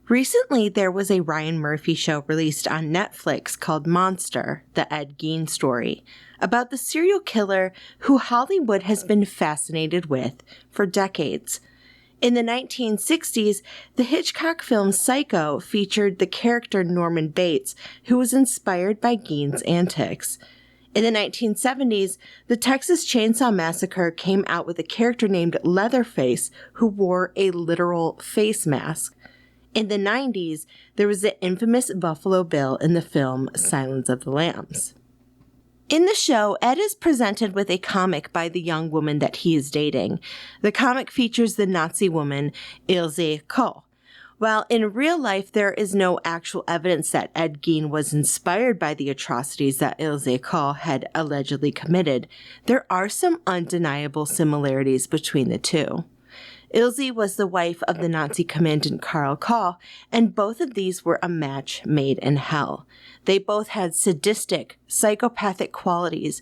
Recently, there was a Ryan Murphy show released on Netflix called Monster, the Ed Gein story, about the serial killer who Hollywood has been fascinated with for decades. In the 1960s, the Hitchcock film Psycho featured the character Norman Bates, who was inspired by Gein's antics. In the 1970s, the Texas Chainsaw Massacre came out with a character named Leatherface who wore a literal face mask. In the 90s, there was the infamous Buffalo Bill in the film Silence of the Lambs. In the show, Ed is presented with a comic by the young woman that he is dating. The comic features the Nazi woman Ilse Koch. While in real life there is no actual evidence that Ed Gein was inspired by the atrocities that Ilse Koch had allegedly committed, there are some undeniable similarities between the two. Ilse was the wife of the Nazi Commandant Karl Koch, and both of these were a match made in hell. They both had sadistic, psychopathic qualities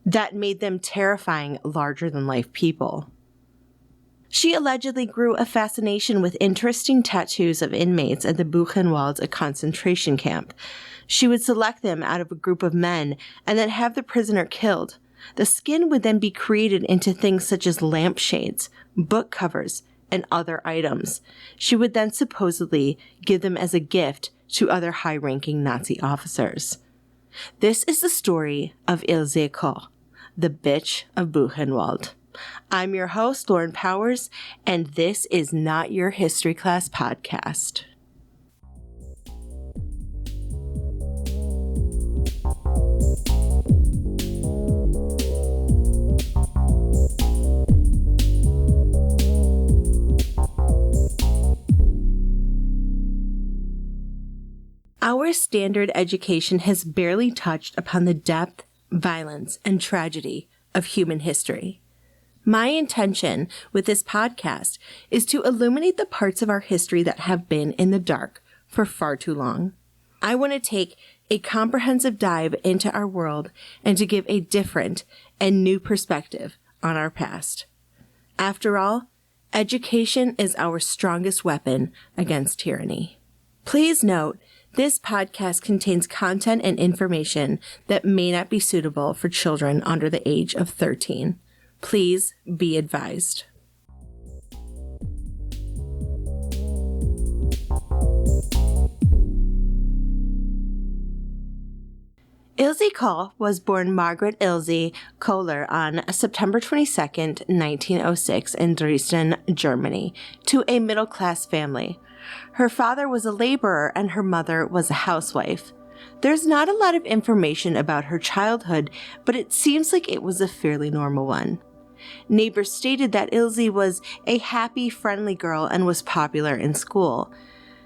that made them terrifying, larger-than-life people. She allegedly grew a fascination with interesting tattoos of inmates at the Buchenwald, a concentration camp. She would select them out of a group of men and then have the prisoner killed. The skin would then be created into things such as lampshades, book covers, and other items. She would then supposedly give them as a gift to other high-ranking Nazi officers. This is the story of Ilse Koch, the Bitch of Buchenwald. I'm your host, Lauren Powers, and this is Not Your History Class Podcast. Our standard education has barely touched upon the depth, violence, and tragedy of human history. My intention with this podcast is to illuminate the parts of our history that have been in the dark for far too long. I want to take a comprehensive dive into our world and to give a different and new perspective on our past. After all, education is our strongest weapon against tyranny. Please note, this podcast contains content and information that may not be suitable for children under the age of 13. Please be advised. Ilse Koch was born Margaret Ilse Kohler on September 22, 1906 in Dresden, Germany, to a middle-class family. Her father was a laborer and her mother was a housewife. There's not a lot of information about her childhood, but it seems like it was a fairly normal one. Neighbors stated that Ilse was a happy, friendly girl and was popular in school.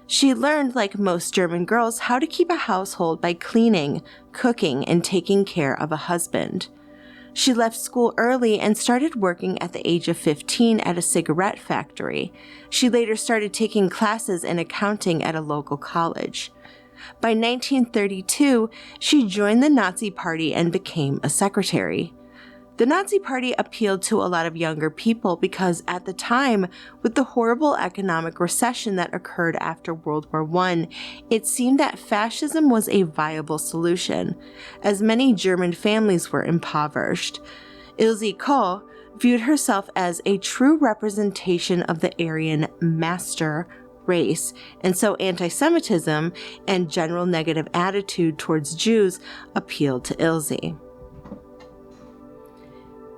She learned, like most German girls, how to keep a household by cleaning, cooking, and taking care of a husband. She left school early and started working at the age of 15 at a cigarette factory. She later started taking classes in accounting at a local college. By 1932, she joined the Nazi Party and became a secretary. The Nazi Party appealed to a lot of younger people because at the time, with the horrible economic recession that occurred after World War I, it seemed that fascism was a viable solution, as many German families were impoverished. Ilse Koch viewed herself as a true representation of the Aryan master race, and so anti-Semitism and general negative attitude towards Jews appealed to Ilse.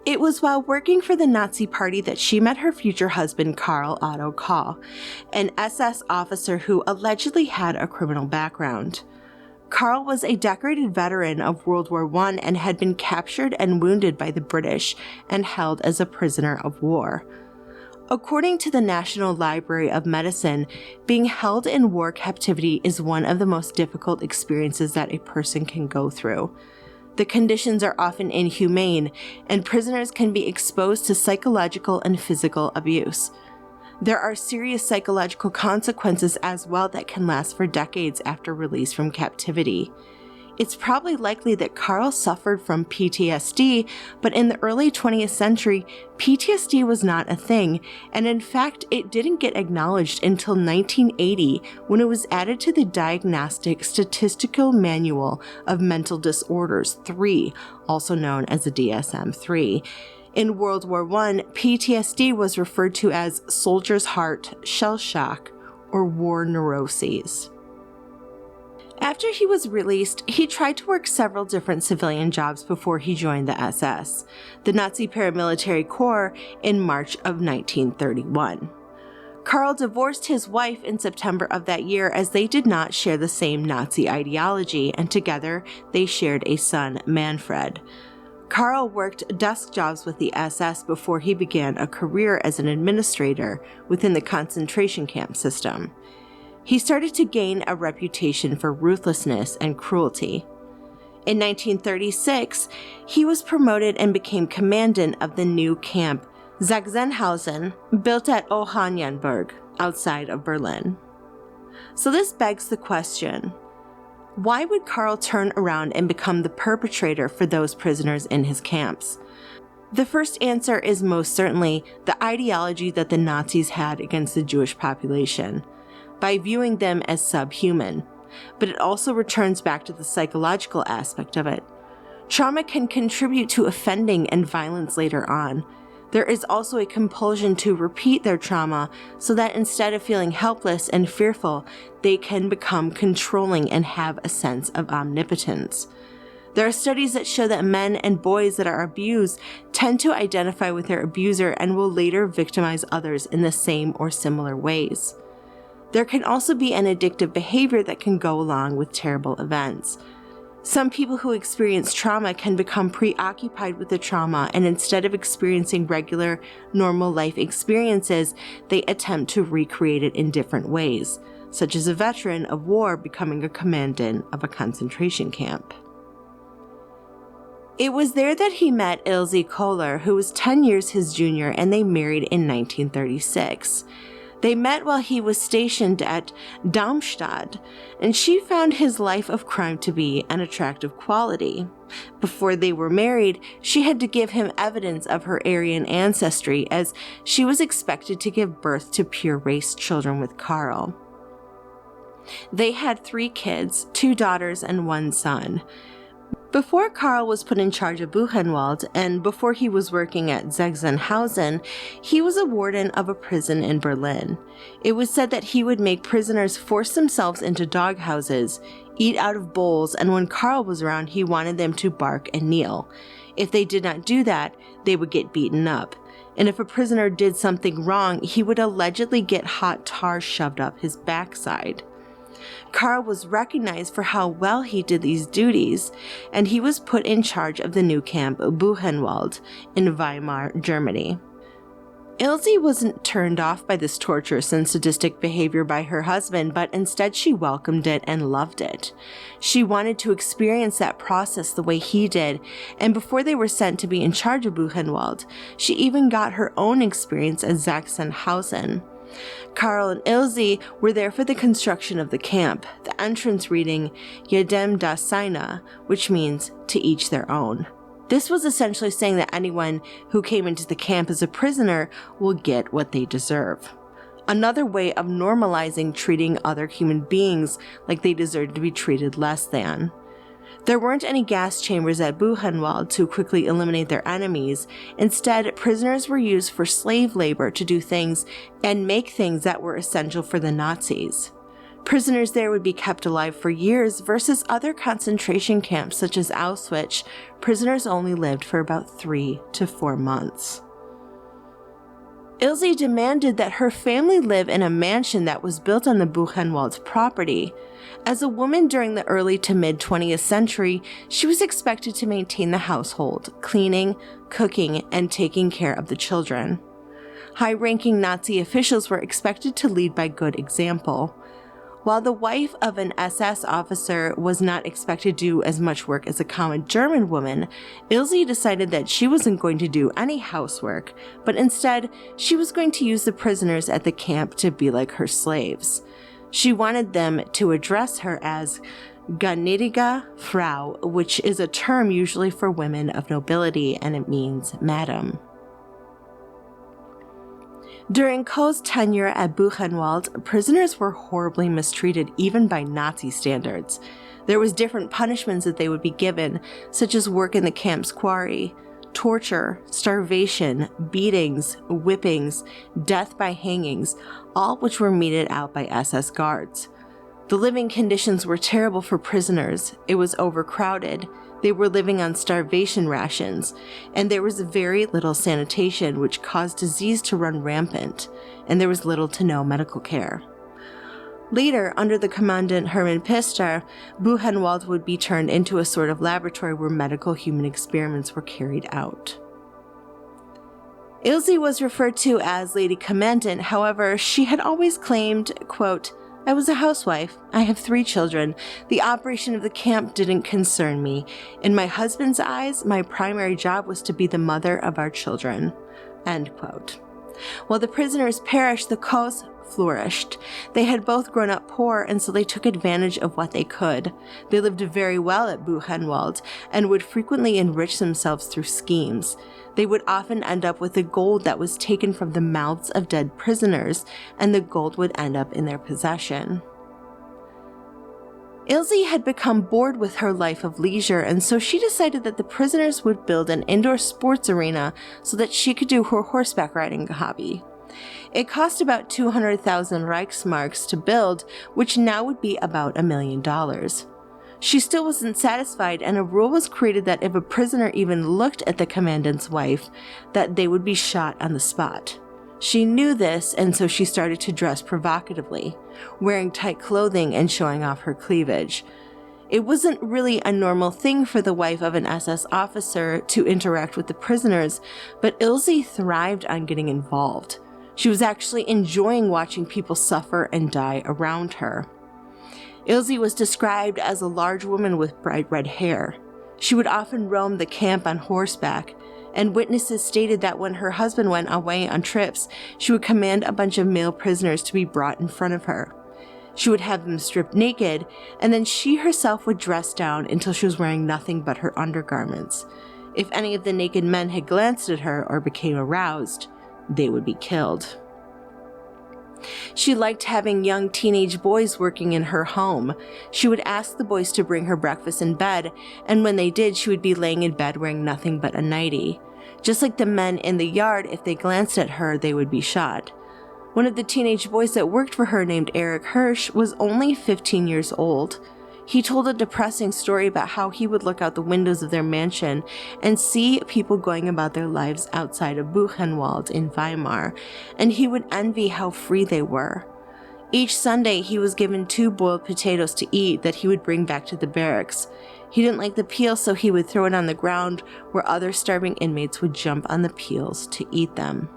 It was while working for the Nazi Party that she met her future husband Karl Otto Koch, an SS officer who allegedly had a criminal background. Karl was a decorated veteran of World War I and had been captured and wounded by the British and held as a prisoner of war. According to the National Library of Medicine, being held in war captivity is one of the most difficult experiences that a person can go through. The conditions are often inhumane, and prisoners can be exposed to psychological and physical abuse. There are serious psychological consequences as well that can last for decades after release from captivity. It's probably likely that Karl suffered from PTSD, but in the early 20th century, PTSD was not a thing, and in fact, it didn't get acknowledged until 1980 when it was added to the Diagnostic Statistical Manual of Mental Disorders 3, also known as the DSM-3. In World War I, PTSD was referred to as soldier's heart, shell shock, or war neuroses. After he was released, he tried to work several different civilian jobs before he joined the SS, the Nazi paramilitary corps, in March of 1931. Karl divorced his wife in September of that year as they did not share the same Nazi ideology, and together they shared a son, Manfred. Karl worked desk jobs with the SS before he began a career as an administrator within the concentration camp system. He started to gain a reputation for ruthlessness and cruelty. In 1936, he was promoted and became commandant of the new camp Sachsenhausen, built at Oranienburg, outside of Berlin. So this begs the question, why would Karl turn around and become the perpetrator for those prisoners in his camps? The first answer is most certainly the ideology that the Nazis had against the Jewish population, by viewing them as subhuman, but it also returns back to the psychological aspect of it. Trauma can contribute to offending and violence later on. There is also a compulsion to repeat their trauma so that instead of feeling helpless and fearful, they can become controlling and have a sense of omnipotence. There are studies that show that men and boys that are abused tend to identify with their abuser and will later victimize others in the same or similar ways. There can also be an addictive behavior that can go along with terrible events. Some people who experience trauma can become preoccupied with the trauma, and instead of experiencing regular, normal life experiences, they attempt to recreate it in different ways, such as a veteran of war becoming a commandant of a concentration camp. It was there that he met Ilse Kohler, who was 10 years his junior, and they married in 1936. They met while he was stationed at Darmstadt, and she found his life of crime to be an attractive quality. Before they were married, she had to give him evidence of her Aryan ancestry, as she was expected to give birth to pure race children with Karl. They had 3 kids, 2 daughters and 1 son. Before Karl was put in charge of Buchenwald, and before he was working at Sachsenhausen, he was a warden of a prison in Berlin. It was said that he would make prisoners force themselves into doghouses, eat out of bowls, and when Karl was around, he wanted them to bark and kneel. If they did not do that, they would get beaten up. And if a prisoner did something wrong, he would allegedly get hot tar shoved up his backside. Karl was recognized for how well he did these duties, and he was put in charge of the new camp Buchenwald in Weimar, Germany. Ilse wasn't turned off by this torturous and sadistic behavior by her husband, but instead she welcomed it and loved it. She wanted to experience that process the way he did, and before they were sent to be in charge of Buchenwald, she even got her own experience at Sachsenhausen. Karl and Ilse were there for the construction of the camp, the entrance reading Jedem das Seine, which means to each their own. This was essentially saying that anyone who came into the camp as a prisoner will get what they deserve. Another way of normalizing treating other human beings like they deserve to be treated less than. There weren't any gas chambers at Buchenwald to quickly eliminate their enemies. Instead, prisoners were used for slave labor to do things and make things that were essential for the Nazis. Prisoners there would be kept alive for years versus other concentration camps such as Auschwitz. Prisoners only lived for about 3 to 4 months. Ilse demanded that her family live in a mansion that was built on the Buchenwald property. As a woman during the early to mid-20th century, she was expected to maintain the household, cleaning, cooking, and taking care of the children. High-ranking Nazi officials were expected to lead by good example. While the wife of an SS officer was not expected to do as much work as a common German woman, Ilse decided that she wasn't going to do any housework, but instead, she was going to use the prisoners at the camp to be like her slaves. She wanted them to address her as gnädige Frau, which is a term usually for women of nobility, and it means madam. During Koch's tenure at Buchenwald, prisoners were horribly mistreated even by Nazi standards. There was different punishments that they would be given, such as work in the camp's quarry, torture, starvation, beatings, whippings, death by hangings, all which were meted out by SS guards. The living conditions were terrible for prisoners. It was overcrowded. They were living on starvation rations, and there was very little sanitation, which caused disease to run rampant, and there was little to no medical care. Later, under the Commandant Hermann Pister, Buchenwald would be turned into a sort of laboratory where medical human experiments were carried out. Ilse was referred to as Lady Commandant. However, she had always claimed, quote, "I was a housewife. I have 3 children. The operation of the camp didn't concern me. In my husband's eyes, my primary job was to be the mother of our children." End quote. While the prisoners perished, the Kochs flourished. They had both grown up poor, and so they took advantage of what they could. They lived very well at Buchenwald and would frequently enrich themselves through schemes. They would often end up with the gold that was taken from the mouths of dead prisoners, and the gold would end up in their possession. Ilse had become bored with her life of leisure, and so she decided that the prisoners would build an indoor sports arena so that she could do her horseback riding hobby. It cost about 200,000 Reichsmarks to build, which now would be about $1 million. She still wasn't satisfied, and a rule was created that if a prisoner even looked at the commandant's wife, that they would be shot on the spot. She knew this, and so she started to dress provocatively, wearing tight clothing and showing off her cleavage. It wasn't really a normal thing for the wife of an SS officer to interact with the prisoners, but Ilse thrived on getting involved. She was actually enjoying watching people suffer and die around her. Ilse was described as a large woman with bright red hair. She would often roam the camp on horseback, and witnesses stated that when her husband went away on trips, she would command a bunch of male prisoners to be brought in front of her. She would have them stripped naked, and then she herself would dress down until she was wearing nothing but her undergarments. If any of the naked men had glanced at her or became aroused, they would be killed. She liked having young teenage boys working in her home. She would ask the boys to bring her breakfast in bed, and when they did, she would be laying in bed wearing nothing but a nightie. Just like the men in the yard, if they glanced at her, they would be shot. One of the teenage boys that worked for her, named Erich Hirsch, was only 15 years old. He told a depressing story about how he would look out the windows of their mansion and see people going about their lives outside of Buchenwald in Weimar, and he would envy how free they were. Each Sunday, he was given 2 boiled potatoes to eat that he would bring back to the barracks. He didn't like the peel, so he would throw it on the ground where other starving inmates would jump on the peels to eat them.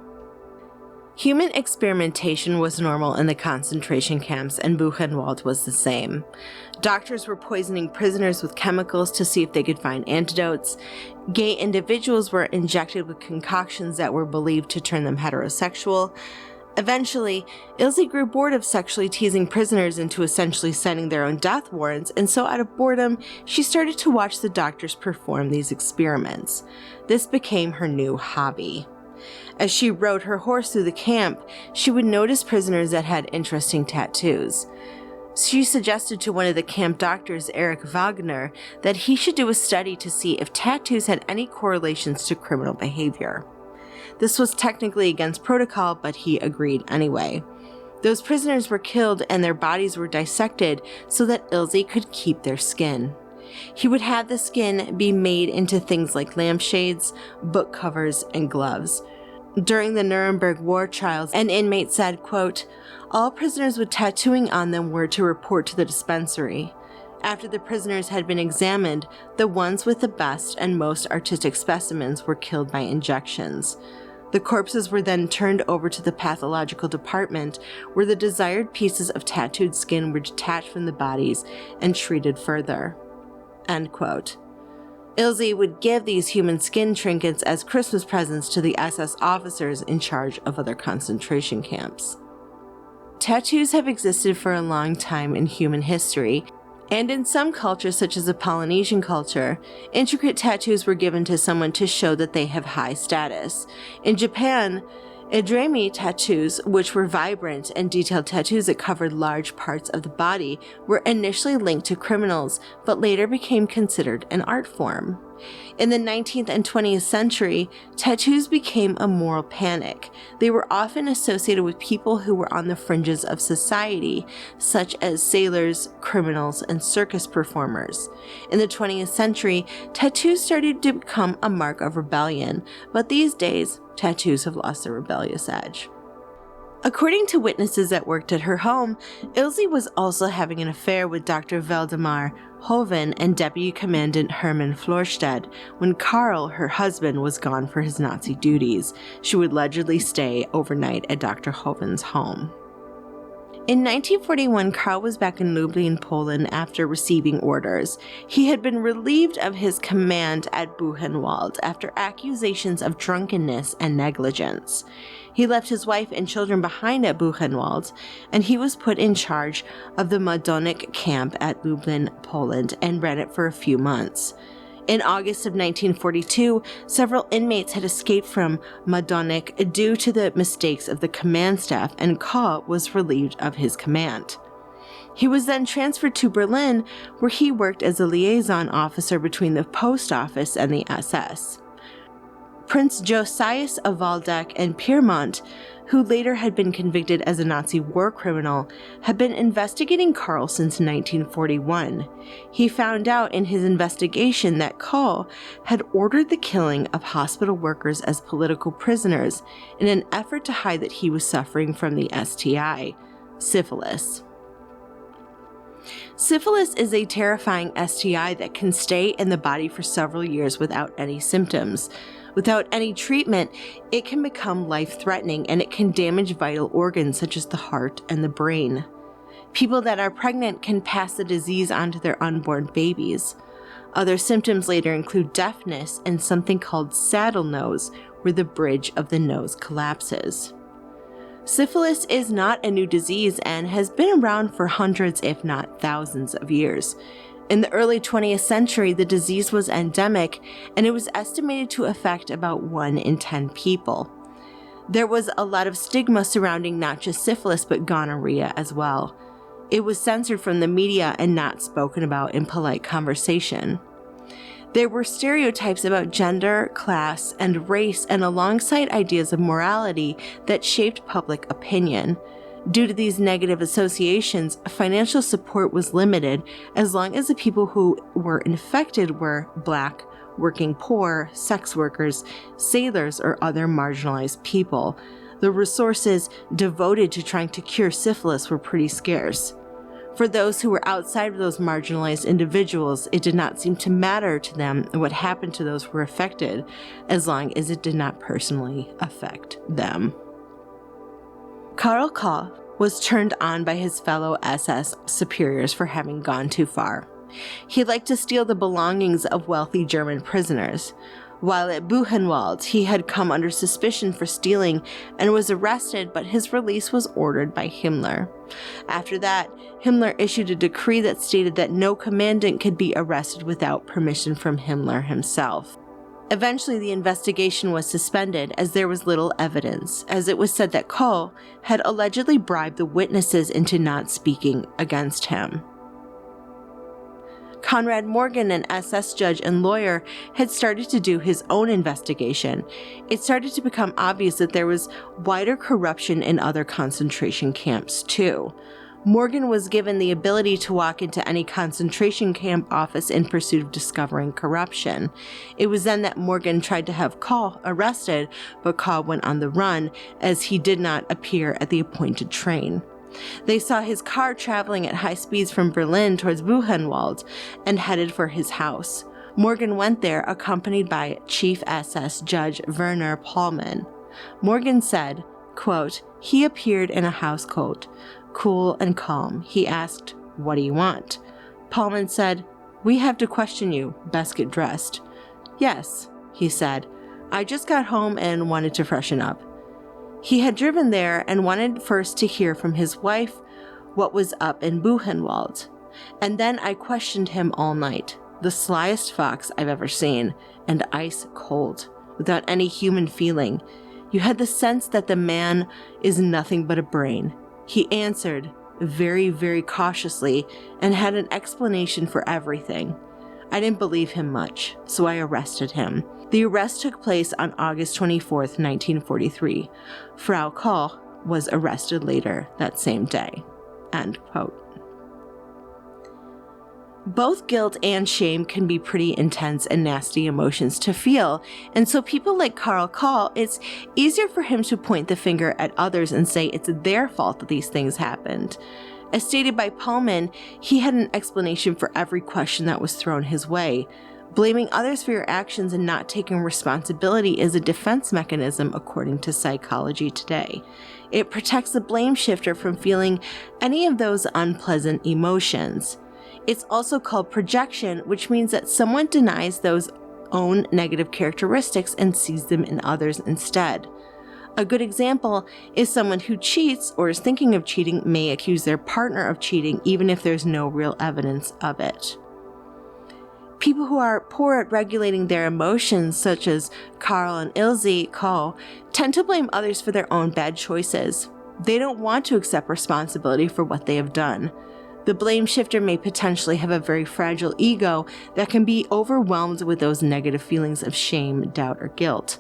Human experimentation was normal in the concentration camps, and Buchenwald was the same. Doctors were poisoning prisoners with chemicals to see if they could find antidotes. Gay individuals were injected with concoctions that were believed to turn them heterosexual. Eventually, Ilse grew bored of sexually teasing prisoners into essentially signing their own death warrants, and so out of boredom, she started to watch the doctors perform these experiments. This became her new hobby. As she rode her horse through the camp, she would notice prisoners that had interesting tattoos. She suggested to one of the camp doctors, Erich Wagner, that he should do a study to see if tattoos had any correlations to criminal behavior. This was technically against protocol, but he agreed anyway. Those prisoners were killed and their bodies were dissected so that Ilse could keep their skin. He would have the skin be made into things like lampshades, book covers, and gloves. During the Nuremberg war trials, an inmate said, quote, "All prisoners with tattooing on them were to report to the dispensary. After the prisoners had been examined, the ones with the best and most artistic specimens were killed by injections. The corpses were then turned over to the pathological department, where the desired pieces of tattooed skin were detached from the bodies and treated further." End quote. Ilse would give these human skin trinkets as Christmas presents to the SS officers in charge of other concentration camps. Tattoos have existed for a long time in human history. And in some cultures, such as the Polynesian culture, intricate tattoos were given to someone to show that they have high status. In Japan, Edremi tattoos, which were vibrant and detailed tattoos that covered large parts of the body, were initially linked to criminals, but later became considered an art form. In the 19th and 20th century, tattoos became a moral panic. They were often associated with people who were on the fringes of society, such as sailors, criminals, and circus performers. In the 20th century, tattoos started to become a mark of rebellion, but these days, tattoos have lost their rebellious edge. According to witnesses that worked at her home, Ilse was also having an affair with Dr. Valdemar Hoven and Deputy Commandant Hermann Florstedt when Karl, her husband, was gone for his Nazi duties. She would allegedly stay overnight at Dr. Hoven's home. In 1941, Karl was back in Lublin, Poland after receiving orders. He had been relieved of his command at Buchenwald after accusations of drunkenness and negligence. He left his wife and children behind at Buchenwald, and he was put in charge of the Majdanek camp at Lublin, Poland, and ran it for a few months. In August of 1942, several inmates had escaped from Majdanek due to the mistakes of the command staff, and Koch was relieved of his command. He was then transferred to Berlin, where he worked as a liaison officer between the post office and the SS. Prince Josias of Waldeck and Piedmont, who later had been convicted as a Nazi war criminal, had been investigating Karl since 1941. He found out in his investigation that Karl had ordered the killing of hospital workers as political prisoners in an effort to hide that he was suffering from the STI, syphilis. Syphilis is a terrifying STI that can stay in the body for several years without any symptoms. Without any treatment, it can become life-threatening and it can damage vital organs such as the heart and the brain. People that are pregnant can pass the disease on to their unborn babies. Other symptoms later include deafness and something called saddle nose, where the bridge of the nose collapses. Syphilis is not a new disease and has been around for hundreds, if not thousands, of years. In the early 20th century, the disease was endemic, and it was estimated to affect about 1 in 10 people. There was a lot of stigma surrounding not just syphilis, but gonorrhea as well. It was censored from the media and not spoken about in polite conversation. There were stereotypes about gender, class, and race, and alongside ideas of morality that shaped public opinion. Due to these negative associations, financial support was limited as long as the people who were infected were Black, working poor, sex workers, sailors, or other marginalized people. The resources devoted to trying to cure syphilis were pretty scarce. For those who were outside of those marginalized individuals, it did not seem to matter to them what happened to those who were affected, as long as it did not personally affect them. Karl Koch was turned on by his fellow SS superiors for having gone too far. He liked to steal the belongings of wealthy German prisoners. While at Buchenwald, he had come under suspicion for stealing and was arrested, but his release was ordered by Himmler. After that, Himmler issued a decree that stated that no commandant could be arrested without permission from Himmler himself. Eventually, the investigation was suspended as there was little evidence, as it was said that Koch had allegedly bribed the witnesses into not speaking against him. Konrad Morgan, an SS judge and lawyer, had started to do his own investigation. It started to become obvious that there was wider corruption in other concentration camps, too. Morgan was given the ability to walk into any concentration camp office in pursuit of discovering corruption. It was then that Morgan tried to have Koch arrested, but Koch went on the run as he did not appear at the appointed train. They saw his car traveling at high speeds from Berlin towards Buchenwald and headed for his house. Morgan went there accompanied by Chief SS Judge Werner Paulmann. Morgan said, quote, "He appeared in a house coat. Cool and calm. He asked, 'What do you want?' Paulmann said, 'We have to question you. Best get dressed.' 'Yes,' he said. 'I just got home and wanted to freshen up.' He had driven there and wanted first to hear from his wife what was up in Buchenwald. And then I questioned him all night. The slyest fox I've ever seen, and ice cold, without any human feeling. You had the sense that the man is nothing but a brain. He answered very, very cautiously and had an explanation for everything. I didn't believe him much, so I arrested him. The arrest took place on August 24th, 1943. Frau Koch was arrested later that same day." End quote. Both guilt and shame can be pretty intense and nasty emotions to feel, and so people like Karl Koch, it's easier for him to point the finger at others and say it's their fault that these things happened. As stated by Pullman, he had an explanation for every question that was thrown his way. Blaming others for your actions and not taking responsibility is a defense mechanism according to psychology today. It protects the blame shifter from feeling any of those unpleasant emotions. It's also called projection, which means that someone denies those own negative characteristics and sees them in others instead. A good example is someone who cheats or is thinking of cheating may accuse their partner of cheating even if there's no real evidence of it. People who are poor at regulating their emotions, such as Karl and Ilse Koch, tend to blame others for their own bad choices. They don't want to accept responsibility for what they have done. The blame shifter may potentially have a very fragile ego that can be overwhelmed with those negative feelings of shame, doubt, or guilt.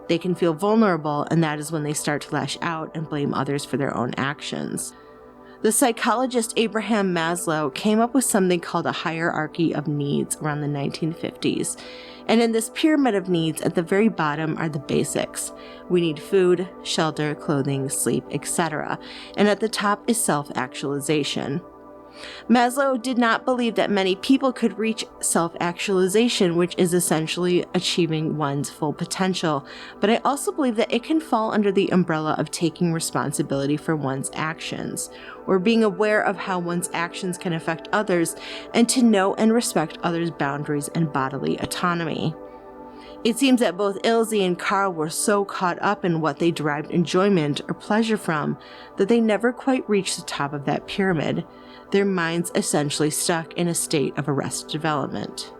They can feel vulnerable, and that is when they start to lash out and blame others for their own actions. The psychologist Abraham Maslow came up with something called a hierarchy of needs around the 1950s. And in this pyramid of needs, at the very bottom are the basics. We need food, shelter, clothing, sleep, etc. And at the top is self-actualization. Maslow did not believe that many people could reach self-actualization, which is essentially achieving one's full potential, but I also believe that it can fall under the umbrella of taking responsibility for one's actions, or being aware of how one's actions can affect others, and to know and respect others' boundaries and bodily autonomy. It seems that both Ilse and Karl were so caught up in what they derived enjoyment or pleasure from that they never quite reached the top of that pyramid, their minds essentially stuck in a state of arrested development.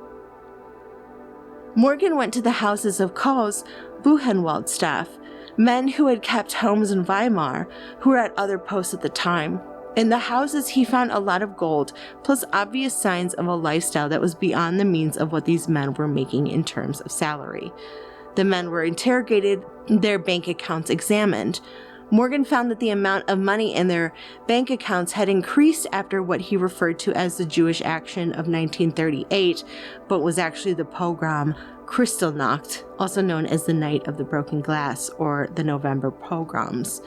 Morgan went to the houses of Koch's Buchenwald staff, men who had kept homes in Weimar, who were at other posts at the time. In the houses, he found a lot of gold, plus obvious signs of a lifestyle that was beyond the means of what these men were making in terms of salary. The men were interrogated, their bank accounts examined. Morgan found that the amount of money in their bank accounts had increased after what he referred to as the Jewish action of 1938, but was actually the pogrom Kristallnacht, also known as the Night of the Broken Glass or the November pogroms.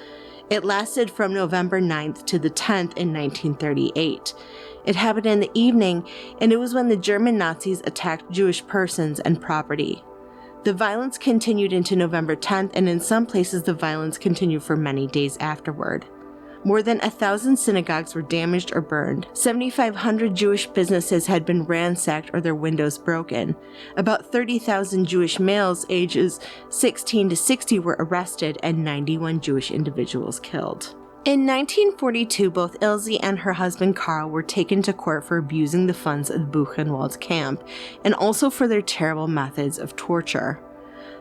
It lasted from November 9th to the 10th in 1938. It happened in the evening, and it was when the German Nazis attacked Jewish persons and property. The violence continued into November 10th, and in some places the violence continued for many days afterward. More than 1,000 synagogues were damaged or burned. 7,500 Jewish businesses had been ransacked or their windows broken. About 30,000 Jewish males ages 16 to 60 were arrested and 91 Jewish individuals killed. In 1942, both Ilse and her husband Karl were taken to court for abusing the funds of the Buchenwald camp, and also for their terrible methods of torture.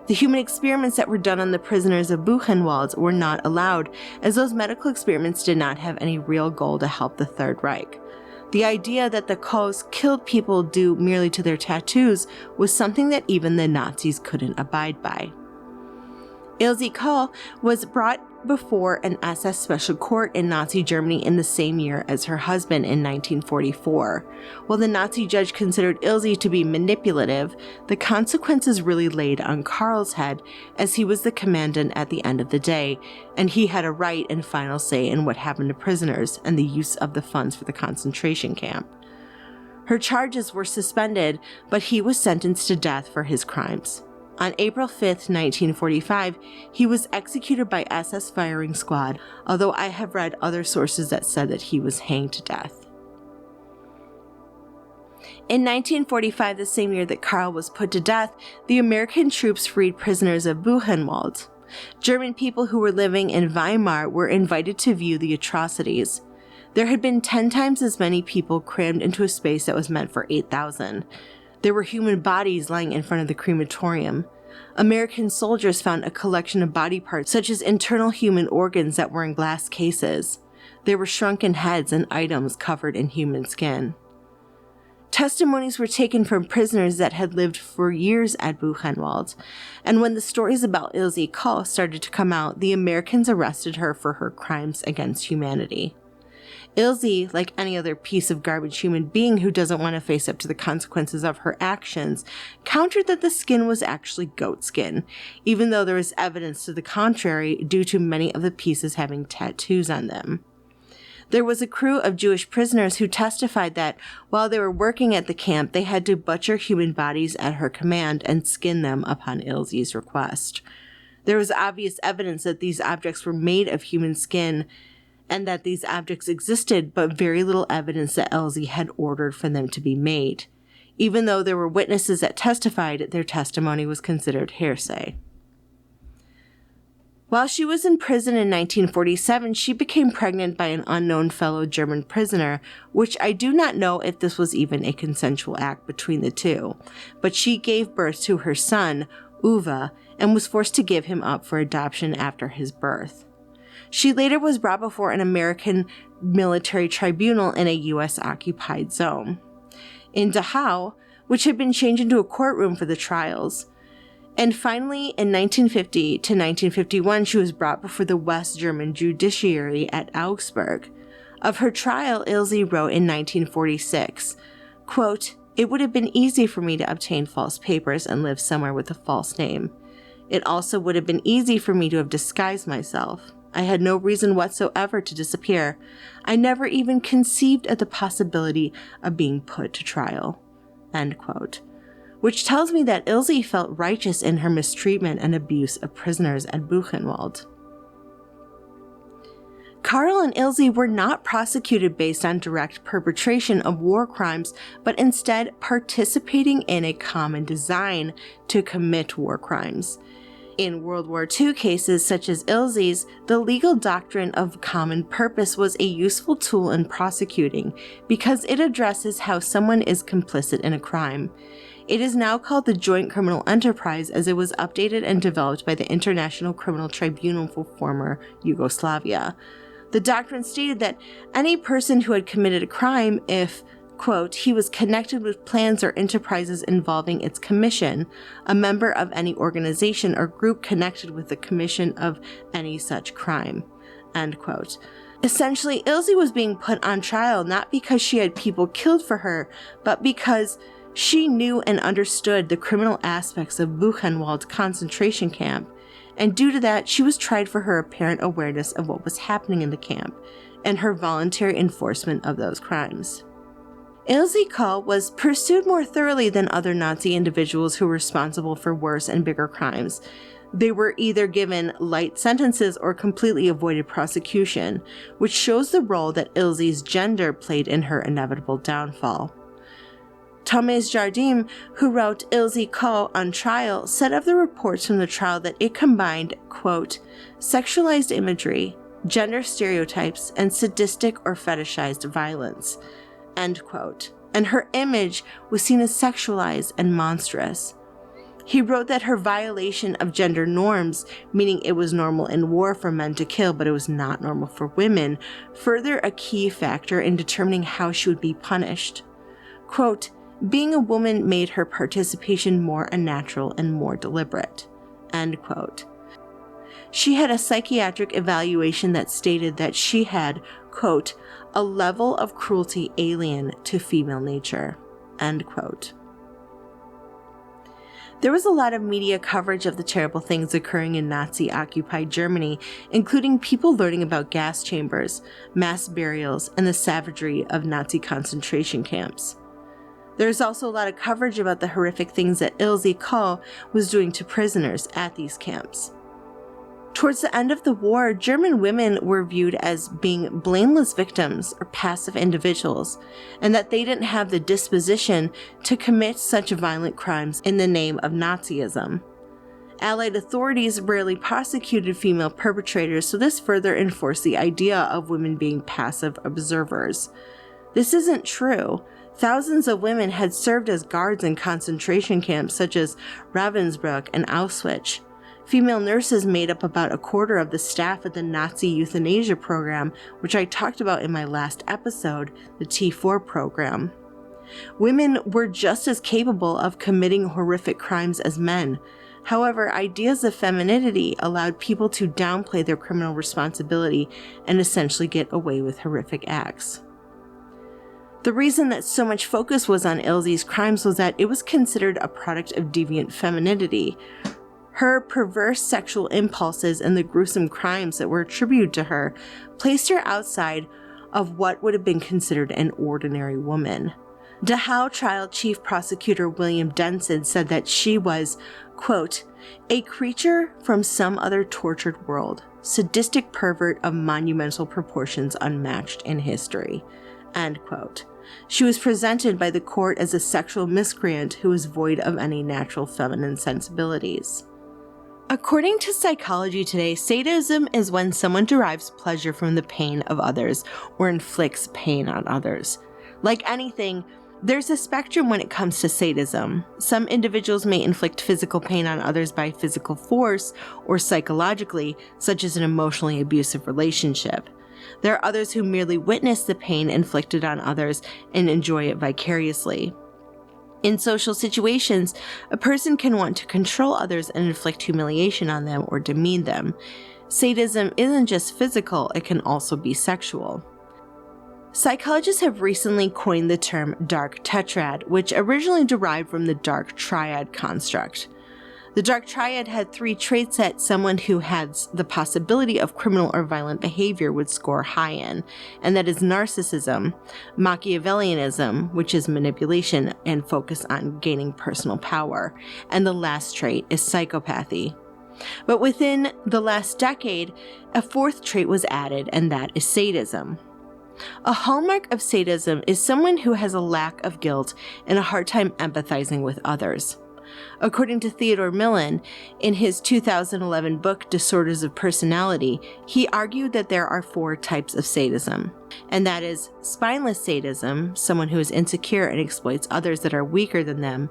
The human experiments that were done on the prisoners of Buchenwald were not allowed, as those medical experiments did not have any real goal to help the Third Reich. The idea that the Kochs killed people due merely to their tattoos was something that even the Nazis couldn't abide by. Ilse Koch was brought before an SS special court in Nazi Germany in the same year as her husband in 1944. While the Nazi judge considered Ilse to be manipulative, the consequences really laid on Karl's head, as he was the commandant at the end of the day, and he had a right and final say in what happened to prisoners and the use of the funds for the concentration camp. Her charges were suspended, but he was sentenced to death for his crimes. On April 5, 1945, he was executed by SS firing squad, although I have read other sources that said that he was hanged to death. In 1945, the same year that Karl was put to death, the American troops freed prisoners of Buchenwald. German people who were living in Weimar were invited to view the atrocities. There had been 10 times as many people crammed into a space that was meant for 8,000. There were human bodies lying in front of the crematorium. American soldiers found a collection of body parts such as internal human organs that were in glass cases. There were shrunken heads and items covered in human skin. Testimonies were taken from prisoners that had lived for years at Buchenwald, and when the stories about Ilse Koch started to come out, the Americans arrested her for her crimes against humanity. Ilse, like any other piece of garbage human being who doesn't want to face up to the consequences of her actions, countered that the skin was actually goat skin, even though there was evidence to the contrary due to many of the pieces having tattoos on them. There was a crew of Jewish prisoners who testified that while they were working at the camp, they had to butcher human bodies at her command and skin them upon Ilse's request. There was obvious evidence that these objects were made of human skin and that these objects existed, but very little evidence that Ilse had ordered for them to be made. Even though there were witnesses that testified, their testimony was considered hearsay. While she was in prison in 1947, she became pregnant by an unknown fellow German prisoner, which I do not know if this was even a consensual act between the two, but she gave birth to her son, Uwe, and was forced to give him up for adoption after his birth. She later was brought before an American military tribunal in a U.S.-occupied zone in Dachau, which had been changed into a courtroom for the trials. And finally, in 1950 to 1951, she was brought before the West German judiciary at Augsburg. Of her trial, Ilse wrote in 1946, quote, "It would have been easy for me to obtain false papers and live somewhere with a false name. It also would have been easy for me to have disguised myself. I had no reason whatsoever to disappear. I never even conceived of the possibility of being put to trial." End quote. Which tells me that Ilse felt righteous in her mistreatment and abuse of prisoners at Buchenwald. Karl and Ilse were not prosecuted based on direct perpetration of war crimes, but instead participating in a common design to commit war crimes. In World War II cases such as Ilse's, the legal doctrine of common purpose was a useful tool in prosecuting because it addresses how someone is complicit in a crime. It is now called the Joint Criminal Enterprise as it was updated and developed by the International Criminal Tribunal for former Yugoslavia. The doctrine stated that any person who had committed a crime, if, quote, he was connected with plans or enterprises involving its commission, a member of any organization or group connected with the commission of any such crime, end quote. Essentially, Ilse was being put on trial not because she had people killed for her, but because she knew and understood the criminal aspects of Buchenwald concentration camp, and due to that, she was tried for her apparent awareness of what was happening in the camp and her voluntary enforcement of those crimes. Ilse Koch was pursued more thoroughly than other Nazi individuals who were responsible for worse and bigger crimes. They were either given light sentences or completely avoided prosecution, which shows the role that Ilse's gender played in her inevitable downfall. Thomas Jardim, who wrote Ilse Koch on trial, said of the reports from the trial that it combined, quote, sexualized imagery, gender stereotypes, and sadistic or fetishized violence, end quote, and her image was seen as sexualized and monstrous. He wrote that her violation of gender norms, meaning it was normal in war for men to kill but it was not normal for women, further a key factor in determining how she would be punished. Quote, being a woman made her participation more unnatural and more deliberate, end quote. She had a psychiatric evaluation that stated that she had, quote, a level of cruelty alien to female nature, end quote. There was a lot of media coverage of the terrible things occurring in Nazi-occupied Germany, including people learning about gas chambers, mass burials, and the savagery of Nazi concentration camps. There's also a lot of coverage about the horrific things that Ilse Koch was doing to prisoners at these camps. Towards the end of the war, German women were viewed as being blameless victims or passive individuals, and that they didn't have the disposition to commit such violent crimes in the name of Nazism. Allied authorities rarely prosecuted female perpetrators, so this further enforced the idea of women being passive observers. This isn't true. Thousands of women had served as guards in concentration camps such as Ravensbrück and Auschwitz. Female nurses made up about a quarter of the staff at the Nazi euthanasia program, which I talked about in my last episode, the T4 program. Women were just as capable of committing horrific crimes as men. However, ideas of femininity allowed people to downplay their criminal responsibility and essentially get away with horrific acts. The reason that so much focus was on Ilse's crimes was that it was considered a product of deviant femininity. Her perverse sexual impulses and the gruesome crimes that were attributed to her placed her outside of what would have been considered an ordinary woman. Dachau trial chief prosecutor William Denson said that she was, quote, a creature from some other tortured world, sadistic pervert of monumental proportions unmatched in history, end quote. She was presented by the court as a sexual miscreant who was void of any natural feminine sensibilities. According to Psychology Today, sadism is when someone derives pleasure from the pain of others or inflicts pain on others. Like anything, there's a spectrum when it comes to sadism. Some individuals may inflict physical pain on others by physical force or psychologically, such as an emotionally abusive relationship. There are others who merely witness the pain inflicted on others and enjoy it vicariously. In social situations, a person can want to control others and inflict humiliation on them or demean them. Sadism isn't just physical, it can also be sexual. Psychologists have recently coined the term dark tetrad, which originally derived from the dark triad construct. The dark triad had 3 traits that someone who has the possibility of criminal or violent behavior would score high in, and that is narcissism, Machiavellianism, which is manipulation and focus on gaining personal power, and the last trait is psychopathy. But within the last decade, a 4th trait was added, and that is sadism. A hallmark of sadism is someone who has a lack of guilt and a hard time empathizing with others. According to Theodore Millon, in his 2011 book Disorders of Personality, he argued that there are 4 types of sadism, and that is spineless sadism, someone who is insecure and exploits others that are weaker than them,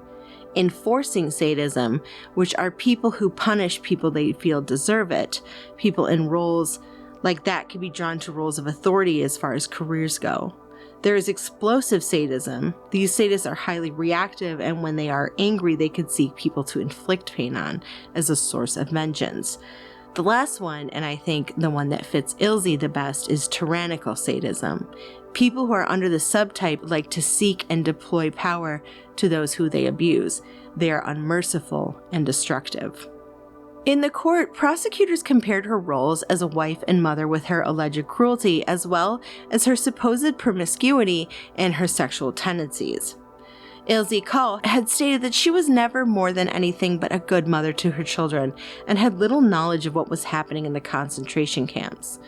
enforcing sadism, which are people who punish people they feel deserve it, people in roles like that can be drawn to roles of authority as far as careers go. There is explosive sadism. These sadists are highly reactive, and when they are angry, they can seek people to inflict pain on as a source of vengeance. The last one, and I think the one that fits Ilse the best, is tyrannical sadism. People who are under the subtype like to seek and deploy power to those who they abuse. They are unmerciful and destructive. In the court, prosecutors compared her roles as a wife and mother with her alleged cruelty, as well as her supposed promiscuity and her sexual tendencies. Ilse Koch had stated that she was never more than anything but a good mother to her children and had little knowledge of what was happening in the concentration camps.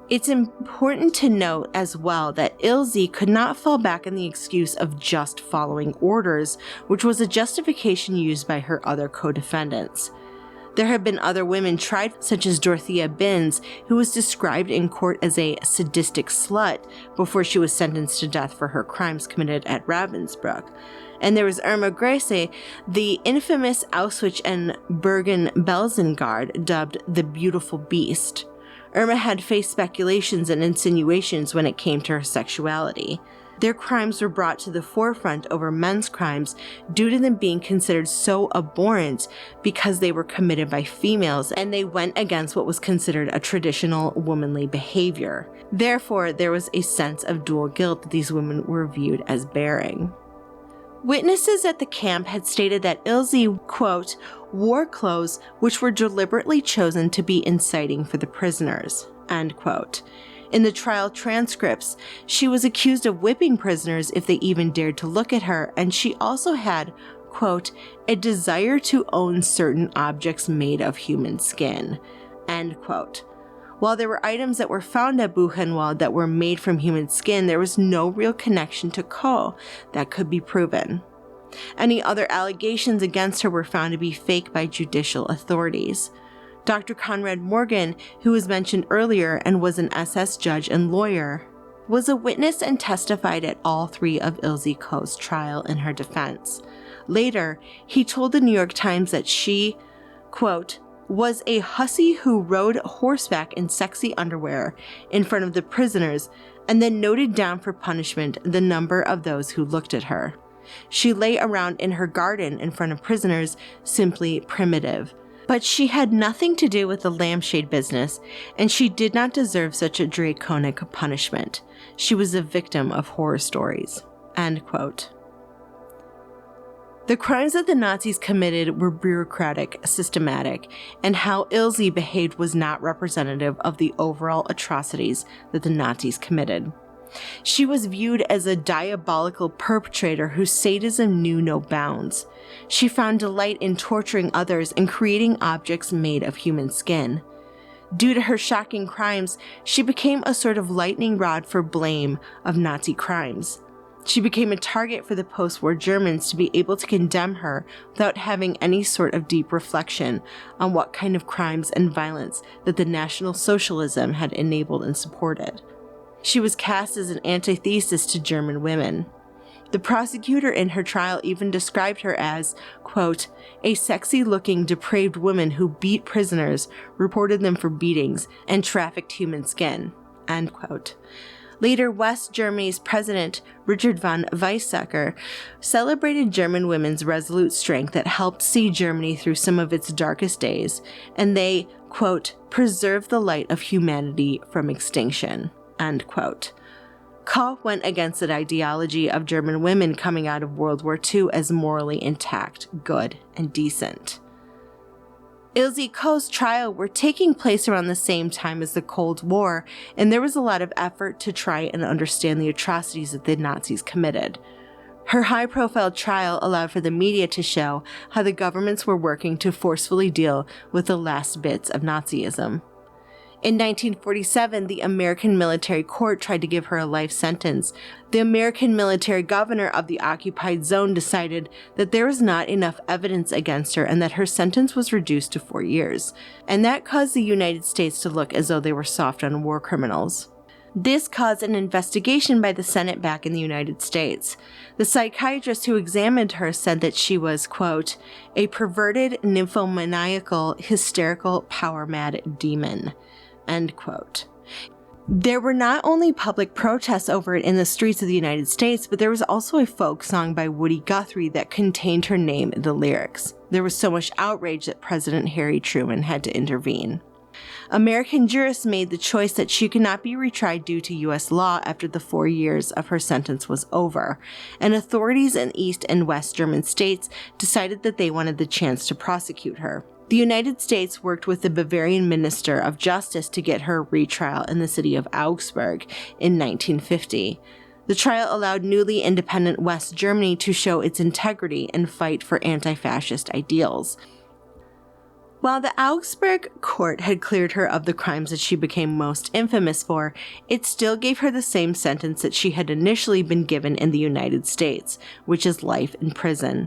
It's important to note as well that Ilse could not fall back on the excuse of just following orders, which was a justification used by her other co-defendants. There have been other women tried, such as Dorothea Binz, who was described in court as a sadistic slut before she was sentenced to death for her crimes committed at Ravensbrück. And there was Irma Grese, the infamous Auschwitz and Bergen-Belsen dubbed the Beautiful Beast. Irma had faced speculations and insinuations when it came to her sexuality. Their crimes were brought to the forefront over men's crimes due to them being considered so abhorrent because they were committed by females and they went against what was considered a traditional womanly behavior. Therefore, there was a sense of dual guilt that these women were viewed as bearing. Witnesses at the camp had stated that Ilse, quote, wore clothes which were deliberately chosen to be inciting for the prisoners, end quote. In the trial transcripts, she was accused of whipping prisoners if they even dared to look at her, and she also had, quote, a desire to own certain objects made of human skin, end quote. While there were items that were found at Buchenwald that were made from human skin, there was no real connection to Koch that could be proven. Any other allegations against her were found to be fake by judicial authorities. Dr. Conrad Morgan, who was mentioned earlier and was an SS judge and lawyer, was a witness and testified at all 3 of Ilse Koch's trial in her defense. Later, he told the New York Times that she, quote, was a hussy who rode horseback in sexy underwear in front of the prisoners and then noted down for punishment the number of those who looked at her. She lay around in her garden in front of prisoners, simply primitive. But she had nothing to do with the lampshade business, and she did not deserve such a draconic punishment. She was a victim of horror stories. End quote. The crimes that the Nazis committed were bureaucratic, systematic, and how Ilse behaved was not representative of the overall atrocities that the Nazis committed. She was viewed as a diabolical perpetrator whose sadism knew no bounds. She found delight in torturing others and creating objects made of human skin. Due to her shocking crimes, she became a sort of lightning rod for blame of Nazi crimes. She became a target for the post-war Germans to be able to condemn her without having any sort of deep reflection on what kind of crimes and violence that the National Socialism had enabled and supported. She was cast as an antithesis to German women. The prosecutor in her trial even described her as, quote, a sexy-looking, depraved woman who beat prisoners, reported them for beatings, and trafficked human skin, end quote. Later, West Germany's President Richard von Weizsäcker celebrated German women's resolute strength that helped see Germany through some of its darkest days, and they, quote, preserved the light of humanity from extinction, end quote. Koch went against the ideology of German women coming out of World War II as morally intact, good, and decent. Ilse Koch's trial were taking place around the same time as the Cold War, and there was a lot of effort to try and understand the atrocities that the Nazis committed. Her high-profile trial allowed for the media to show how the governments were working to forcefully deal with the last bits of Nazism. In 1947, the American military court tried to give her a life sentence. The American military governor of the occupied zone decided that there was not enough evidence against her and that her sentence was reduced to 4 years. And that caused the United States to look as though they were soft on war criminals. This caused an investigation by the Senate back in the United States. The psychiatrist who examined her said that she was, quote, a perverted, nymphomaniacal, hysterical, power-mad demon. End quote. There were not only public protests over it in the streets of the United States, but there was also a folk song by Woody Guthrie that contained her name in the lyrics. There was so much outrage that President Harry Truman had to intervene. American jurists made the choice that she could not be retried due to U.S. law after the 4 years of her sentence was over, and authorities in East and West German states decided that they wanted the chance to prosecute her. The United States worked with the Bavarian Minister of Justice to get her retrial in the city of Augsburg in 1950. The trial allowed newly independent West Germany to show its integrity and fight for anti-fascist ideals. While the Augsburg court had cleared her of the crimes that she became most infamous for, it still gave her the same sentence that she had initially been given in the United States, which is life in prison.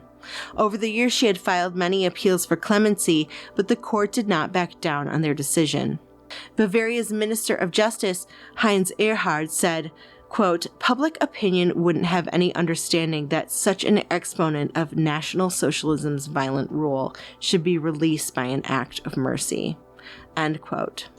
Over the years, she had filed many appeals for clemency, but the court did not back down on their decision. Bavaria's Minister of Justice, Heinz Erhard, said, quote, public opinion wouldn't have any understanding that such an exponent of National Socialism's violent rule should be released by an act of mercy, end quote.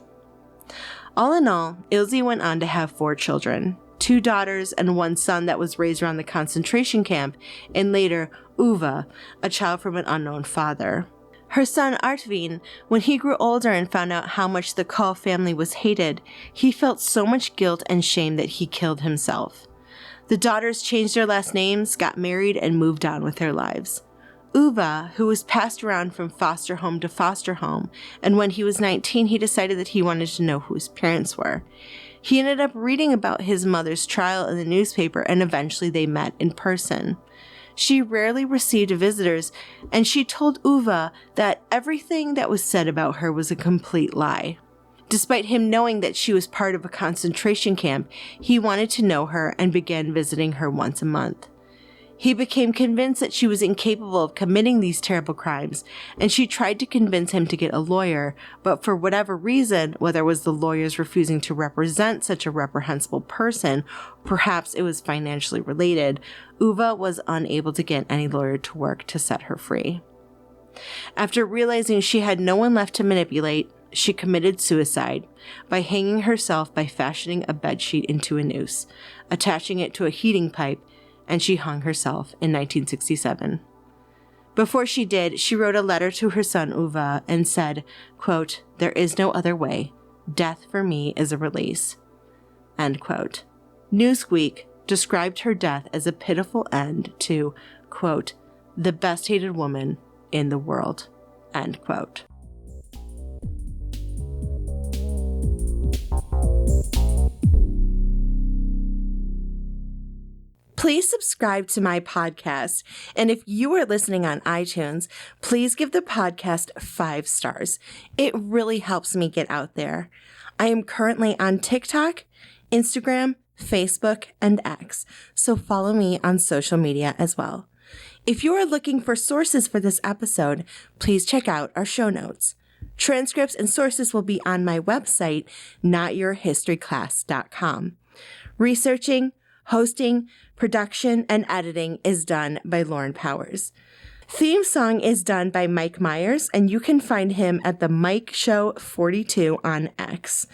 All in all, Ilse went on to have 4 children, 2 daughters and 1 son that was raised around the concentration camp, and later Uwe, a child from an unknown father. Her son Artvin, when he grew older and found out how much the Koch family was hated, he felt so much guilt and shame that he killed himself. The daughters changed their last names, got married, and moved on with their lives. Uwe, who was passed around from foster home to foster home, and when he was 19, he decided that he wanted to know who his parents were. He ended up reading about his mother's trial in the newspaper, and eventually they met in person. She rarely received visitors, and she told Uwe that everything that was said about her was a complete lie. Despite him knowing that she was part of a concentration camp, he wanted to know her and began visiting her once a month. He became convinced that she was incapable of committing these terrible crimes, and she tried to convince him to get a lawyer, but for whatever reason, whether it was the lawyers refusing to represent such a reprehensible person, perhaps it was financially related, Uwe was unable to get any lawyer to work to set her free. After realizing she had no one left to manipulate, she committed suicide by hanging herself by fashioning a bedsheet into a noose, attaching it to a heating pipe, and she hung herself in 1967. Before she did, she wrote a letter to her son Uwe and said, quote, "There is no other way. Death for me is a release." End quote. Newsweek described her death as a pitiful end to, quote, "the best hated woman in the world." End quote. Please subscribe to my podcast, and if you are listening on iTunes, please give the podcast 5 stars. It really helps me get out there. I am currently on TikTok, Instagram, Facebook, and X, so follow me on social media as well. If you are looking for sources for this episode, please check out our show notes. Transcripts and sources will be on my website, notyourhistoryclass.com. Researching, hosting, production, and editing is done by Lauren Powers. Theme song is done by Mike Meyers, and you can find him at the Mike Show 42 on X.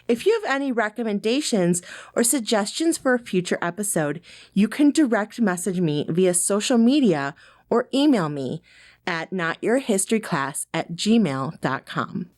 If you have any recommendations or suggestions for a future episode, you can direct message me via social media or email me at notyourhistoryclass@gmail.com.